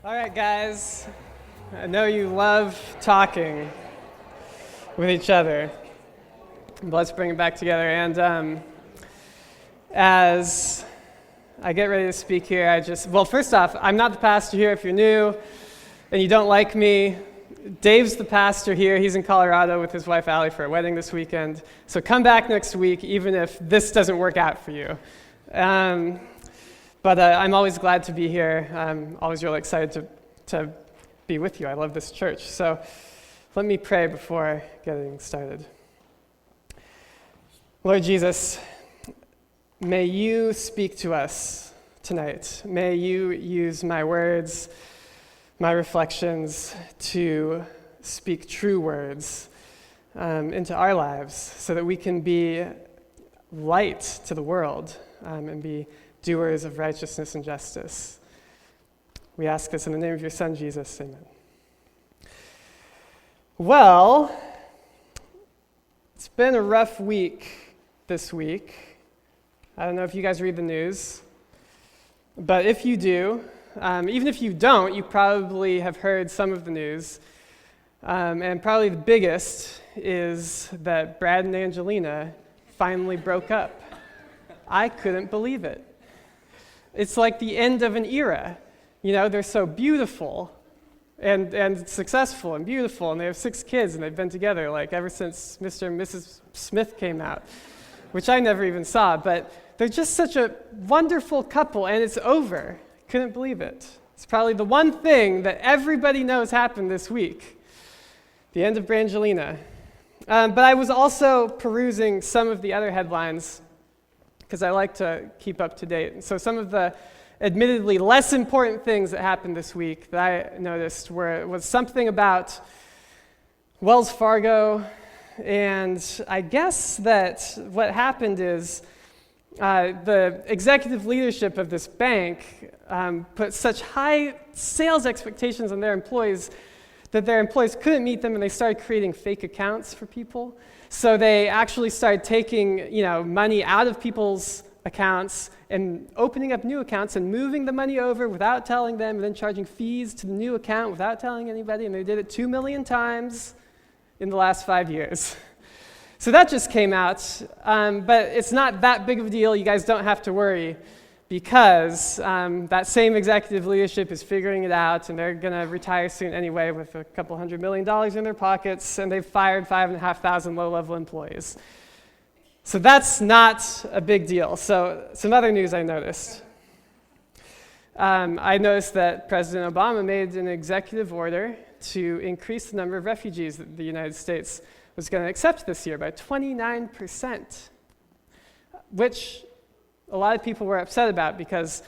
All right, guys. I know you love talking with each other. But let's bring it back together. And as I get ready to speak here, first off, I'm not the pastor here. If you're new and you don't like me, Dave's the pastor here. He's in Colorado with his wife, Allie, for a wedding this weekend. So come back next week, even if this doesn't work out for you. But I'm always glad to be here. I'm always really excited to be with you. I love this church. So let me pray before getting started. Lord Jesus, may you speak to us tonight. May you use my words, my reflections to speak true words into our lives so that we can be light to the world and be doers of righteousness and justice. We ask this in the name of your Son, Jesus. Amen. Well, it's been a rough week this week. I don't know if you guys read the news, but if you do, even if you don't, you probably have heard some of the news. And probably the biggest is that Brad and Angelina finally broke up. I couldn't believe it. It's like the end of an era. You know, they're so beautiful and successful and beautiful, and they have 6 kids, and they've been together like ever since Mr. and Mrs. Smith came out, which I never even saw, but they're just such a wonderful couple, and it's over. Couldn't believe it. It's probably the one thing that everybody knows happened this week, the end of Brangelina. But I was also perusing some of the other headlines because I like to keep up to date. So some of the admittedly less important things that happened this week that I noticed was something about Wells Fargo, and I guess that what happened is the executive leadership of this bank put such high sales expectations on their employees that their employees couldn't meet them, and they started creating fake accounts for people. So they actually started taking, money out of people's accounts and opening up new accounts and moving the money over without telling them, and then charging fees to the new account without telling anybody, and they did it 2 million times in the last 5 years. So that just came out, but it's not that big of a deal. You guys don't have to worry, because that same executive leadership is figuring it out, and they're going to retire soon anyway with a couple $100 million in their pockets, and they've fired 5,500 low-level employees. So that's not a big deal. So some other news I noticed. I noticed that President Obama made an executive order to increase the number of refugees that the United States was going to accept this year by 29%, which a lot of people were upset about, because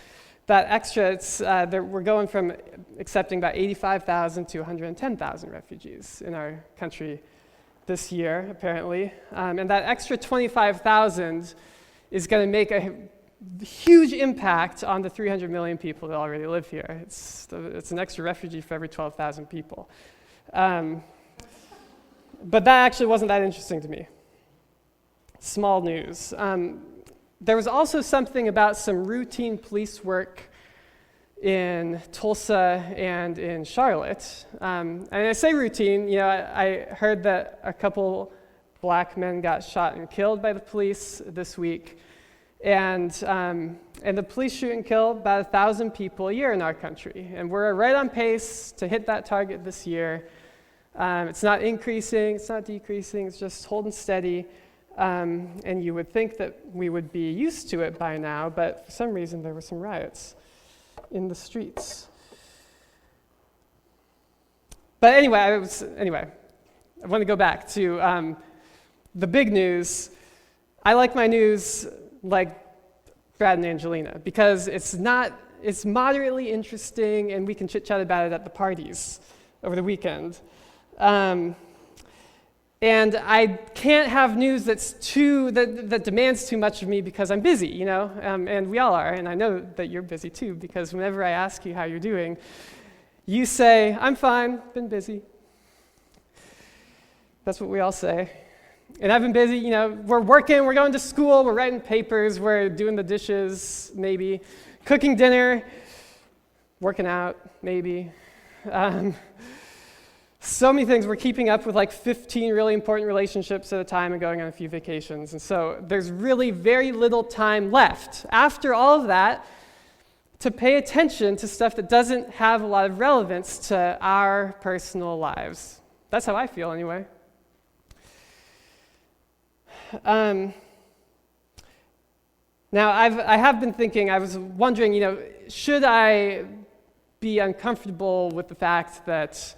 that extra, we're going from accepting about 85,000 to 110,000 refugees in our country this year, apparently. And that extra 25,000 is going to make a huge impact on the 300 million people that already live here. It's an extra refugee for every 12,000 people. But that actually wasn't that interesting to me. Small news. There was also something about some routine police work in Tulsa and in Charlotte. And I say routine, I heard that a couple black men got shot and killed by the police this week. And the police shoot and kill about 1,000 people a year in our country. And we're right on pace to hit that target this year. It's not increasing, it's not decreasing, it's just holding steady. And you would think that we would be used to it by now, but for some reason there were some riots in the streets. But anyway, I want to go back to the big news. I like my news like Brad and Angelina, because it's moderately interesting, and we can chit-chat about it at the parties over the weekend. And I can't have news that demands too much of me, because I'm busy, and we all are, and I know that you're busy too, because whenever I ask you how you're doing, you say, "I'm fine, been busy." That's what we all say. And I've been busy, we're working, we're going to school, we're writing papers, we're doing the dishes, maybe, cooking dinner, working out, maybe. So many things. We're keeping up with like 15 really important relationships at a time and going on a few vacations. And so there's really very little time left after all of that to pay attention to stuff that doesn't have a lot of relevance to our personal lives. That's how I feel anyway. Now, I have been thinking, I was wondering, should I be uncomfortable with the fact that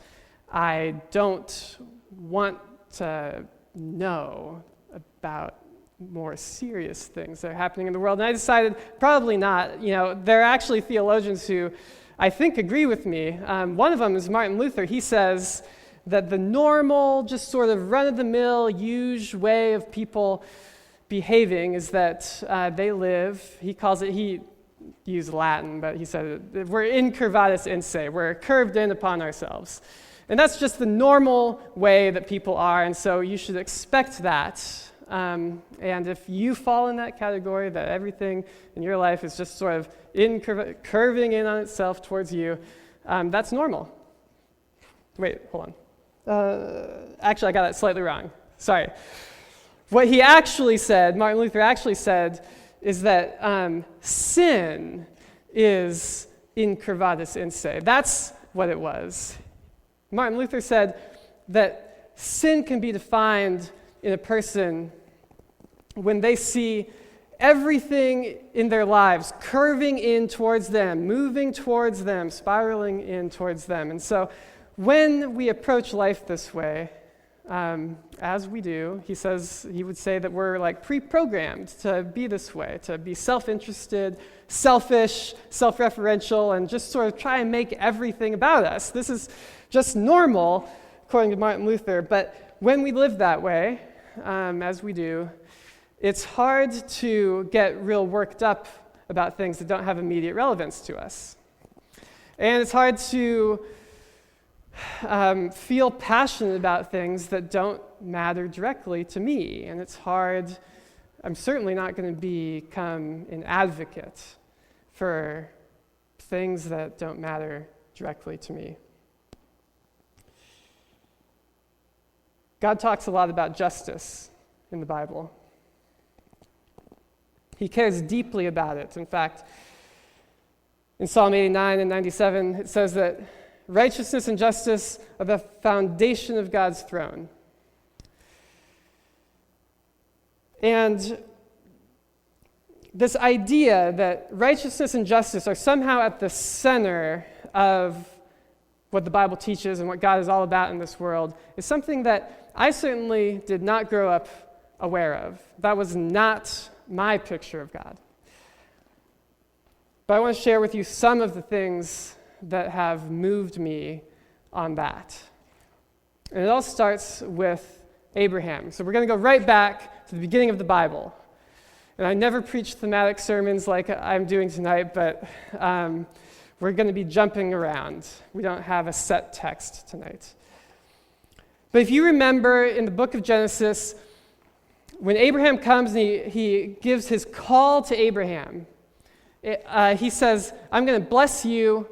I don't want to know about more serious things that are happening in the world? And I decided probably not. There are actually theologians who I think agree with me. One of them is Martin Luther. He says that the normal, just sort of run-of-the-mill, usual way of people behaving is that they live, he used Latin, but he said, we're incurvatus in se, we're curved in upon ourselves. And that's just the normal way that people are, and so you should expect that. And if you fall in that category, that everything in your life is just sort of curving in on itself towards you, that's normal. Wait, hold on. Actually, I got that slightly wrong. Sorry. What he actually said, Martin Luther actually said, is that sin is incurvatus in se. That's what it was. Martin Luther said that sin can be defined in a person when they see everything in their lives curving in towards them, moving towards them, spiraling in towards them. And so when we approach life this way, as we do, he would say that we're like pre-programmed to be this way, to be self-interested, selfish, self-referential, and just sort of try and make everything about us. This is just normal, according to Martin Luther. But when we live that way, as we do, it's hard to get real worked up about things that don't have immediate relevance to us. And it's hard to feel passionate about things that don't matter directly to me. And it's hard, I'm certainly not going to become an advocate for things that don't matter directly to me. God talks a lot about justice in the Bible. He cares deeply about it. In fact, in Psalm 89 and 97, it says that righteousness and justice are the foundation of God's throne. And this idea that righteousness and justice are somehow at the center of what the Bible teaches and what God is all about in this world is something that I certainly did not grow up aware of. That was not my picture of God. But I want to share with you some of the things that have moved me on that. And it all starts with Abraham. So we're going to go right back to the beginning of the Bible. And I never preach thematic sermons like I'm doing tonight, but we're going to be jumping around. We don't have a set text tonight. But if you remember in the book of Genesis, when Abraham comes and he gives his call to Abraham, he says, I'm going to bless you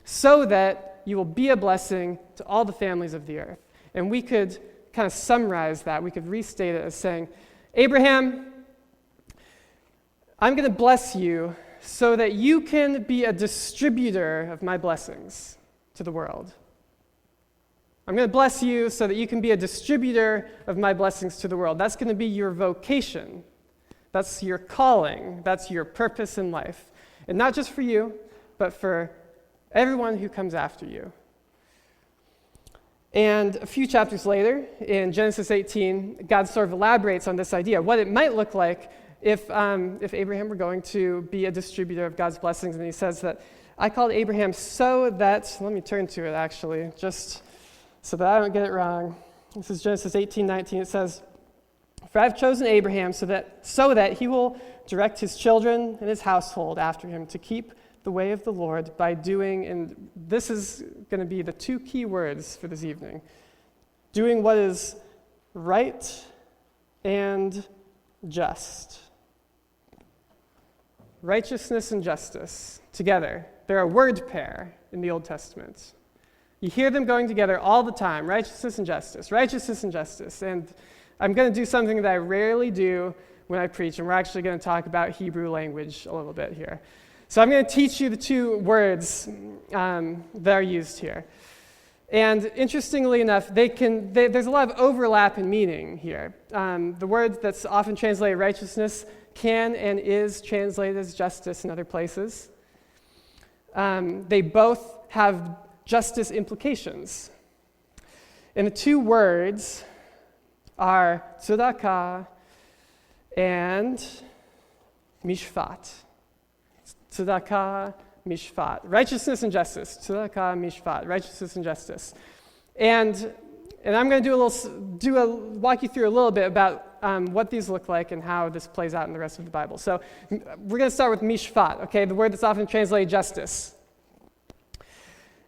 so that you will be a blessing to all the families of the earth. And we could kind of summarize that. We could restate it as saying, Abraham, I'm going to bless you so that you can be a distributor of my blessings to the world. I'm going to bless you so that you can be a distributor of my blessings to the world. That's going to be your vocation. That's your calling. That's your purpose in life. And not just for you, but for everyone who comes after you. And a few chapters later, in Genesis 18, God sort of elaborates on this idea, what it might look like if Abraham were going to be a distributor of God's blessings. And he says that, I called Abraham so that, let me turn to it actually, just so that I don't get it wrong. This is Genesis 18:19. It says, for I've chosen Abraham so that he will direct his children and his household after him to keep the way of the Lord by doing, and this is going to be the two key words for this evening, doing what is right and just. Righteousness and justice together. They're a word pair. in the Old Testament. You hear them going together all the time, righteousness and justice, righteousness and justice. And I'm going to do something that I rarely do when I preach, and we're actually going to talk about Hebrew language a little bit here. So I'm going to teach you the two words that are used here. And interestingly enough, there's a lot of overlap in meaning here. The word that's often translated righteousness can and is translated as justice in other places. They both have justice implications. And the two words are tzedakah and mishpat. Tzedakah, mishpat. Righteousness and justice. Tzedakah, mishpat. Righteousness and justice. And I'm going to walk you through a little bit about what these look like and how this plays out in the rest of the Bible. So we're going to start with mishpat, okay, the word that's often translated justice.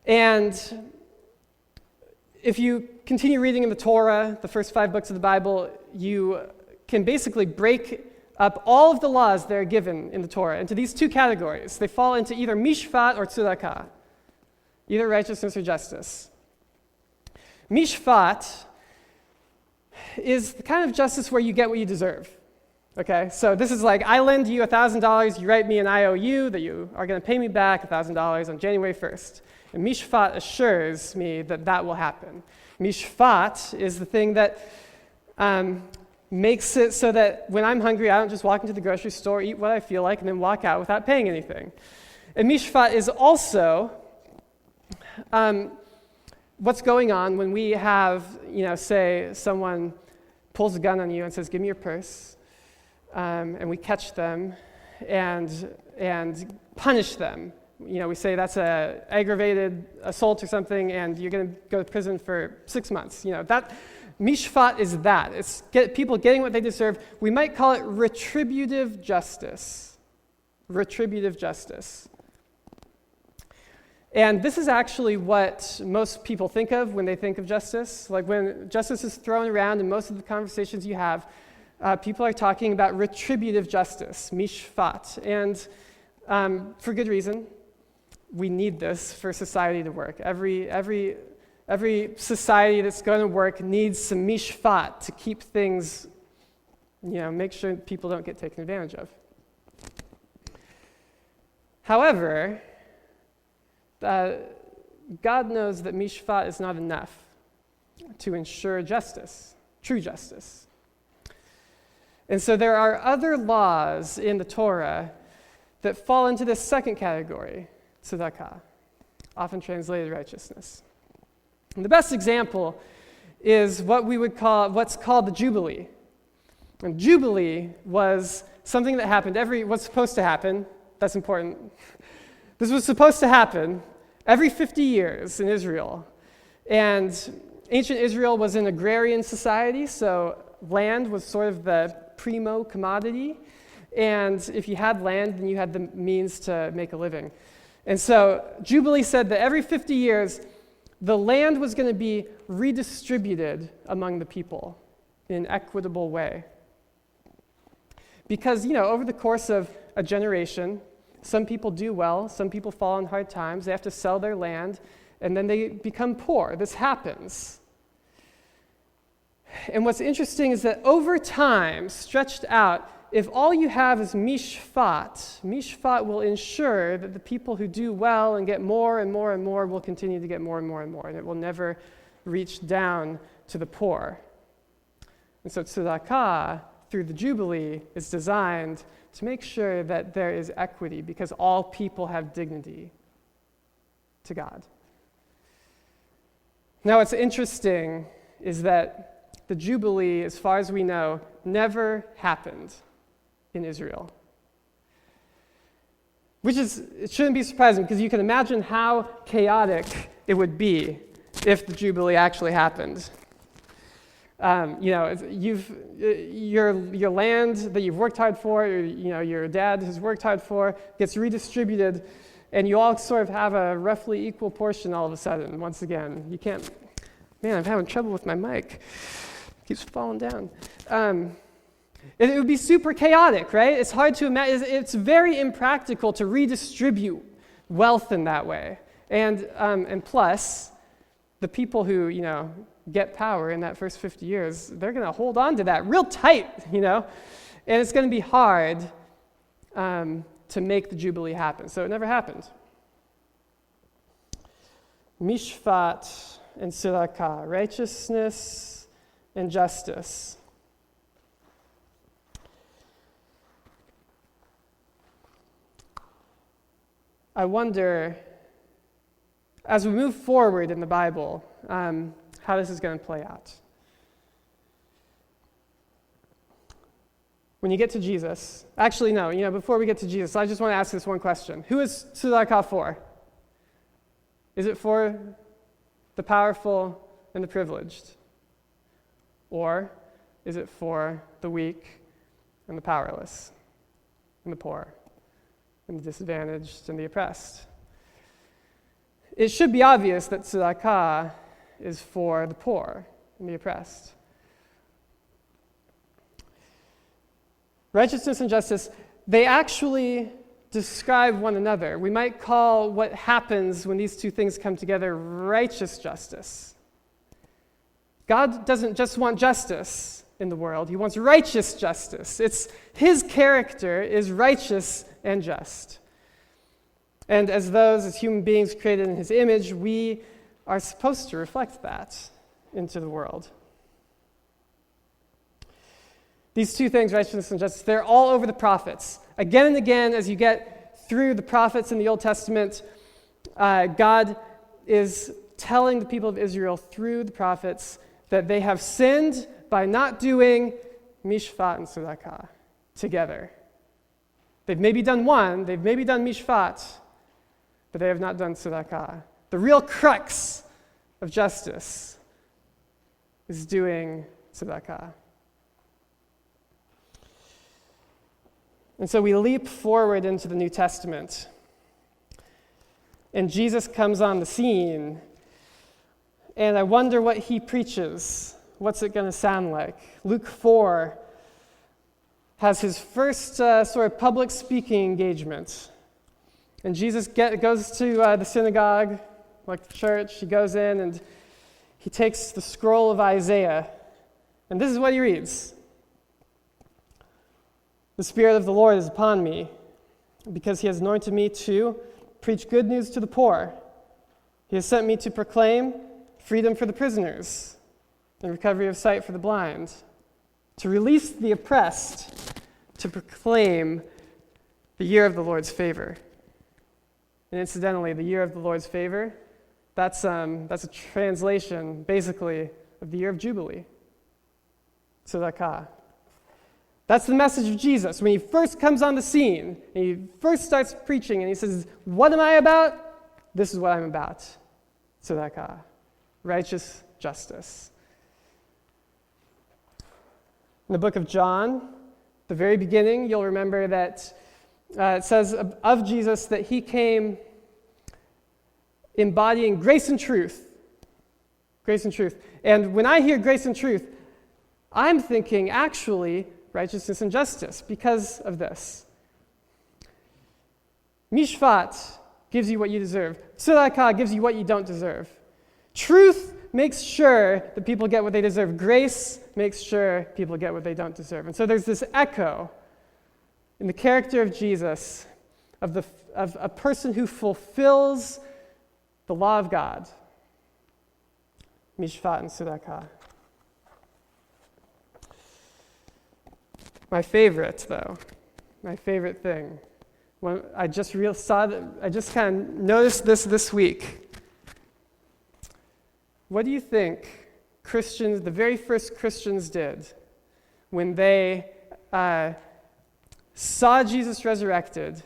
And if you continue reading in the Torah, the first 5 books of the Bible, you can basically break up all of the laws that are given in the Torah into these two categories. They fall into either mishpat or tzedakah, either righteousness or justice. Mishpat is the kind of justice where you get what you deserve. Okay, so this is like, I lend you $1,000, you write me an IOU that you are going to pay me back $1,000 on January 1st. And mishpat assures me that that will happen. Mishpat is the thing that makes it so that when I'm hungry, I don't just walk into the grocery store, eat what I feel like, and then walk out without paying anything. And mishpat is also what's going on when we have, say someone pulls a gun on you and says, give me your purse, and we catch them and punish them. We say that's an aggravated assault or something, and you're going to go to prison for 6 months. That mishpat is that. It's people getting what they deserve. We might call it retributive justice. Retributive justice. And this is actually what most people think of when they think of justice. Like when justice is thrown around in most of the conversations you have, people are talking about retributive justice, mishpat. And for good reason. We need this for society to work. Every society that's going to work needs some mishpat to keep things, make sure people don't get taken advantage of. However, God knows that mishpat is not enough to ensure justice, true justice. And so there are other laws in the Torah that fall into this second category, tzedakah, often translated righteousness. And the best example is what's called the Jubilee. And Jubilee was something that happened what's supposed to happen. That's important. This was supposed to happen every 50 years in Israel. And ancient Israel was an agrarian society, so land was sort of the primo commodity. And if you had land, then you had the means to make a living. And so Jubilee said that every 50 years, the land was going to be redistributed among the people in an equitable way. Because, over the course of a generation, some people do well, some people fall on hard times, they have to sell their land, and then they become poor. This happens. And what's interesting is that over time, stretched out, if all you have is mishpat will ensure that the people who do well and get more and more and more will continue to get more and more and more, and it will never reach down to the poor. And so tzedakah, through the Jubilee, is designed to make sure that there is equity because all people have dignity to God. Now, what's interesting is that the Jubilee, as far as we know, never happened in Israel. It shouldn't be surprising because you can imagine how chaotic it would be if the Jubilee actually happened. Your land that you've worked hard for, your dad has worked hard for, gets redistributed, and you all sort of have a roughly equal portion all of a sudden. Once again, you can't. Man, I'm having trouble with my mic. It keeps falling down. It would be super chaotic, right? It's hard to imagine. It's very impractical to redistribute wealth in that way. And plus, the people who, get power in that first 50 years, they're going to hold on to that real tight, and it's going to be hard to make the Jubilee happen. So it never happened. Mishpat and tzedakah, righteousness and justice. I wonder, as we move forward in the Bible, how this is going to play out. When you get to Jesus, actually no, before we get to Jesus, I just want to ask this one question. Who is tzedakah for? Is it for the powerful and the privileged? Or is it for the weak and the powerless and the poor and the disadvantaged and the oppressed? It should be obvious that tzedakah is for the poor and the oppressed. Righteousness and justice, they actually describe one another. We might call what happens when these two things come together righteous justice. God doesn't just want justice in the world, he wants righteous justice. It's his character is righteous and just. And as human beings created in his image, we are supposed to reflect that into the world. These two things, righteousness and justice, they're all over the prophets. Again and again, as you get through the prophets in the Old Testament, God is telling the people of Israel through the prophets that they have sinned by not doing mishpat and tzedakah together. They've maybe done one, they've maybe done mishpat, but they have not done tzedakah. The real crux of justice is doing tzedakah. And so we leap forward into the New Testament, and Jesus comes on the scene, and I wonder what he preaches. What's it going to sound like? Luke 4 has his first sort of public speaking engagement. And Jesus goes to the synagogue, like the church. He goes in and he takes the scroll of Isaiah. And this is what he reads. The Spirit of the Lord is upon me, because he has anointed me to preach good news to the poor. He has sent me to proclaim freedom for the prisoners and recovery of sight for the blind, to release the oppressed, to proclaim the year of the Lord's favor. And incidentally, the year of the Lord's favor, that's a translation, basically, of the year of Jubilee. Tzedakah. That's the message of Jesus. When he first comes on the scene, and he first starts preaching, and he says, what am I about? This is what I'm about. Tzedakah. Righteous justice. In the book of John, the very beginning, you'll remember that it says of Jesus that he came embodying grace and truth. Grace and truth. And when I hear grace and truth, I'm thinking actually righteousness and justice because of this. Mishpat gives you what you deserve. Tzedakah gives you what you don't deserve. Truth makes sure that people get what they deserve. Grace makes sure people get what they don't deserve. And so there's this echo in the character of Jesus of a person who fulfills the law of God. Mishpat and tzedakah. My favorite thing, when I just kind of noticed this week. What do you think Christians, the very first Christians did when they saw Jesus resurrected,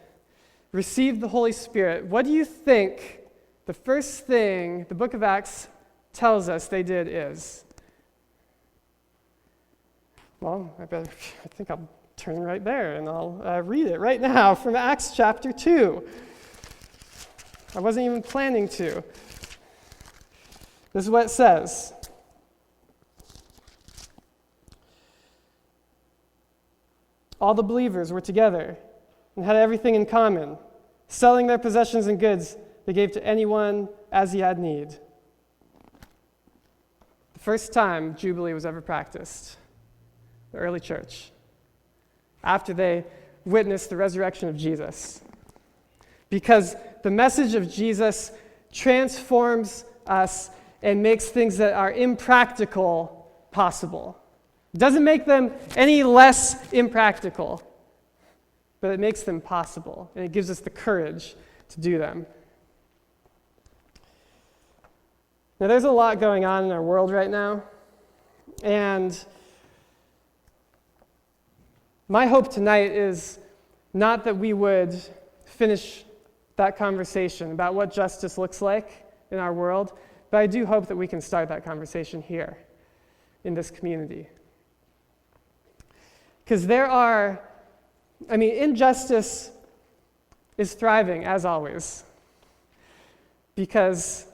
received the Holy Spirit? What do you think the first thing the book of Acts tells us they did is? Well, I think I'll turn right there and I'll read it right now from Acts chapter 2. I wasn't even planning to. This is what it says. All the believers were together and had everything in common. Selling their possessions and goods, they gave to anyone as he had need. The first time Jubilee was ever practiced, the early church, after they witnessed the resurrection of Jesus. Because the message of Jesus transforms us and makes things that are impractical possible. It doesn't make them any less impractical, but it makes them possible, and it gives us the courage to do them. Now, there's a lot going on in our world right now, and my hope tonight is not that we would finish that conversation about what justice looks like in our world, but I do hope that we can start that conversation here in this community. Because injustice is thriving, as always, because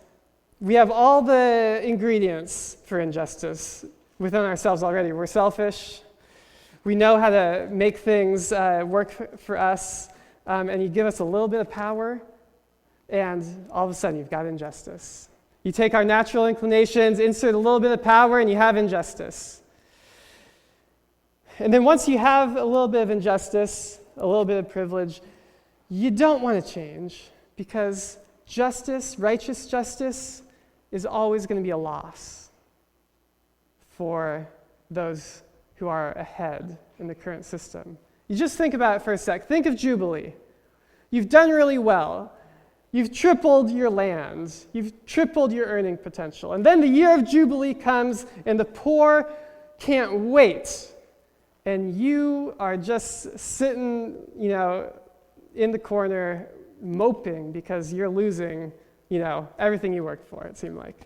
we have all the ingredients for injustice within ourselves already. We're selfish. We know how to make things work for us, and you give us a little bit of power, and all of a sudden you've got injustice. You take our natural inclinations, insert a little bit of power, and you have injustice. And then once you have a little bit of injustice, a little bit of privilege, you don't want to change, because justice, righteous justice, is always going to be a loss for those who are ahead in the current system. You just think about it for a sec. Think of Jubilee. You've done really well. You've tripled your land. You've tripled your earning potential. And then the year of Jubilee comes, and the poor can't wait. And you are just sitting, in the corner moping because you're losing, everything you worked for, it seemed like.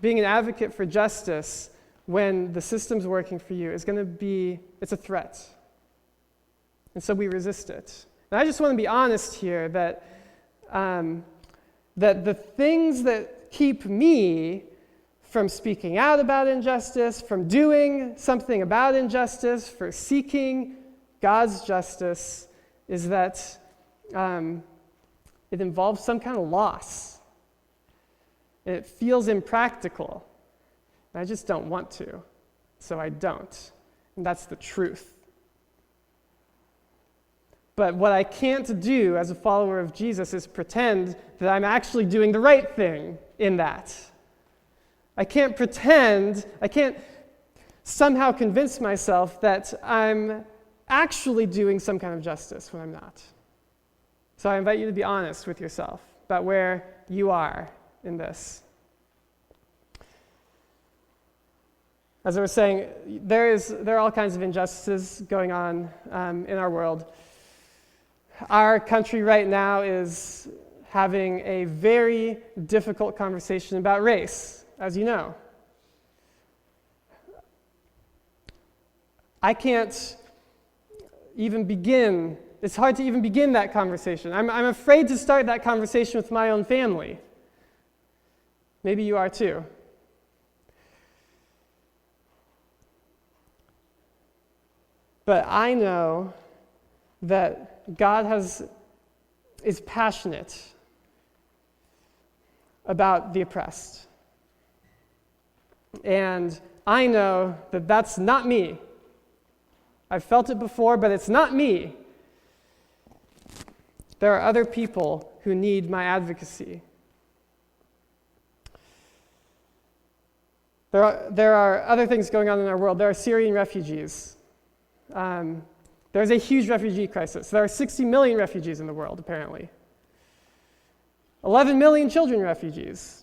Being an advocate for justice when the system's working for you is going to be, it's a threat. And so we resist it. And I just want to be honest here that the things that keep me from speaking out about injustice, from doing something about injustice, for seeking God's justice, is that it involves some kind of loss. And it feels impractical. And I just don't want to, so I don't. And that's the truth. But what I can't do as a follower of Jesus is pretend that I'm actually doing the right thing in that. I can't pretend, I can't somehow convince myself that I'm actually doing some kind of justice when I'm not. So I invite you to be honest with yourself about where you are in this. As I was saying, there are all kinds of injustices going on in our world. Our country right now is having a very difficult conversation about race, as you know. I can't even begin, it's hard to even begin that conversation. I'm afraid to start that conversation with my own family. Maybe you are too. But I know that God is passionate about the oppressed. And I know that that's not me. I've felt it before, but it's not me. There are other people who need my advocacy. There are other things going on in our world. There are Syrian refugees. There's a huge refugee crisis. There are 60 million refugees in the world, apparently. 11 million child refugees.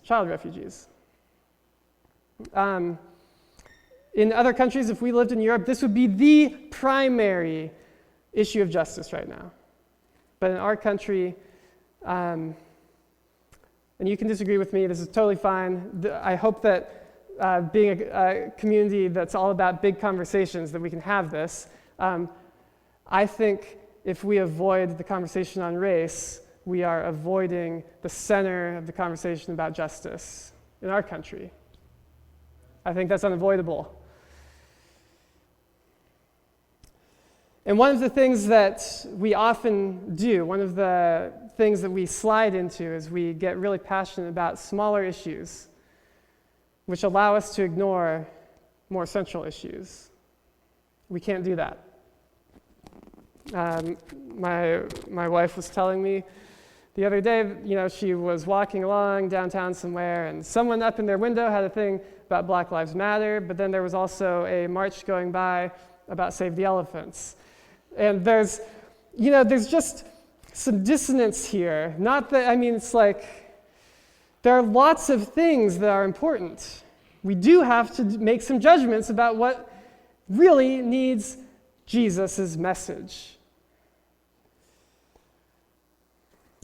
In other countries, if we lived in Europe, this would be the primary issue of justice right now. But in our country, and you can disagree with me, this is totally fine. I hope that being a community that's all about big conversations, that we can have this. I think if we avoid the conversation on race, we are avoiding the center of the conversation about justice in our country. I think that's unavoidable. And one of the things that we often do, one of the things that we slide into is we get really passionate about smaller issues, which allow us to ignore more central issues. We can't do that. My wife was telling me the other day, she was walking along downtown somewhere, and someone up in their window had a thing about Black Lives Matter, but then there was also a march going by about Save the Elephants. And there's just some dissonance here. Not that, it's like, there are lots of things that are important. We do have to make some judgments about what really needs Jesus' message.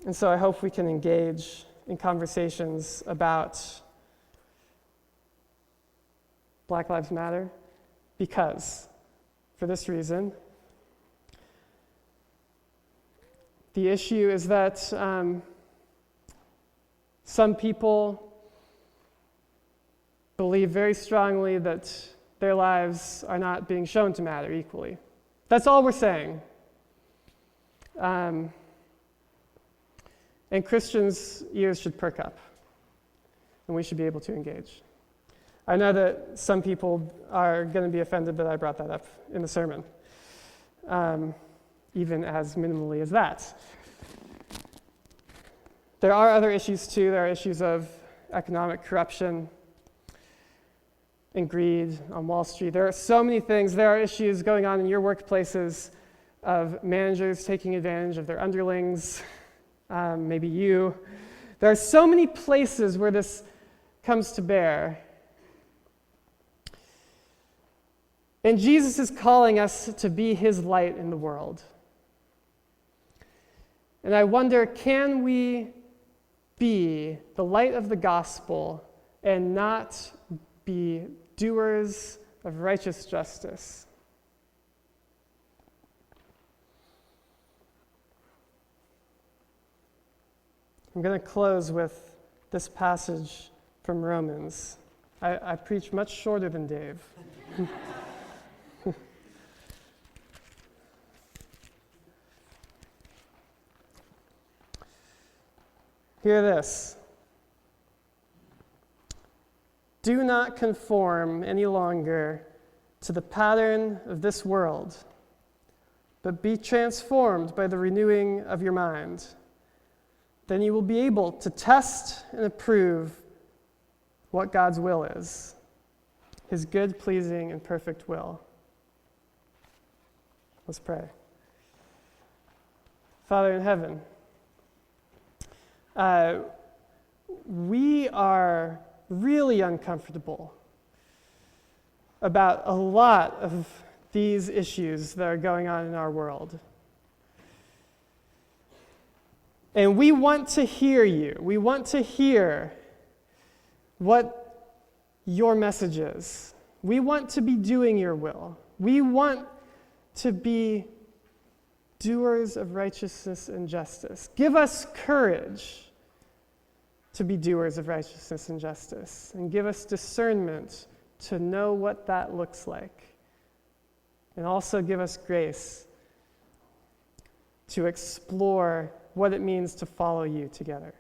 And so I hope we can engage in conversations about Black Lives Matter because, for this reason, the issue is that some people believe very strongly that their lives are not being shown to matter equally. That's all we're saying. And Christians' ears should perk up, and we should be able to engage. I know that some people are going to be offended that I brought that up in the sermon, even as minimally as that. There are other issues too. There are issues of economic corruption and greed on Wall Street. There are so many things. There are issues going on in your workplaces of managers taking advantage of their underlings. Maybe you. There are so many places where this comes to bear. And Jesus is calling us to be his light in the world. And I wonder, can we be the light of the gospel and not be doers of righteous justice? I'm going to close with this passage from Romans. I preach much shorter than Dave. Hear this. Do not conform any longer to the pattern of this world, but be transformed by the renewing of your mind. Then you will be able to test and approve what God's will is, his good, pleasing, and perfect will. Let's pray. Father in heaven, we are really uncomfortable about a lot of these issues that are going on in our world. And we want to hear you. We want to hear what your message is. We want to be doing your will. We want to be doers of righteousness and justice. Give us courage to be doers of righteousness and justice, and give us discernment to know what that looks like. And also give us grace to explore what it means to follow you together.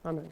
Amen.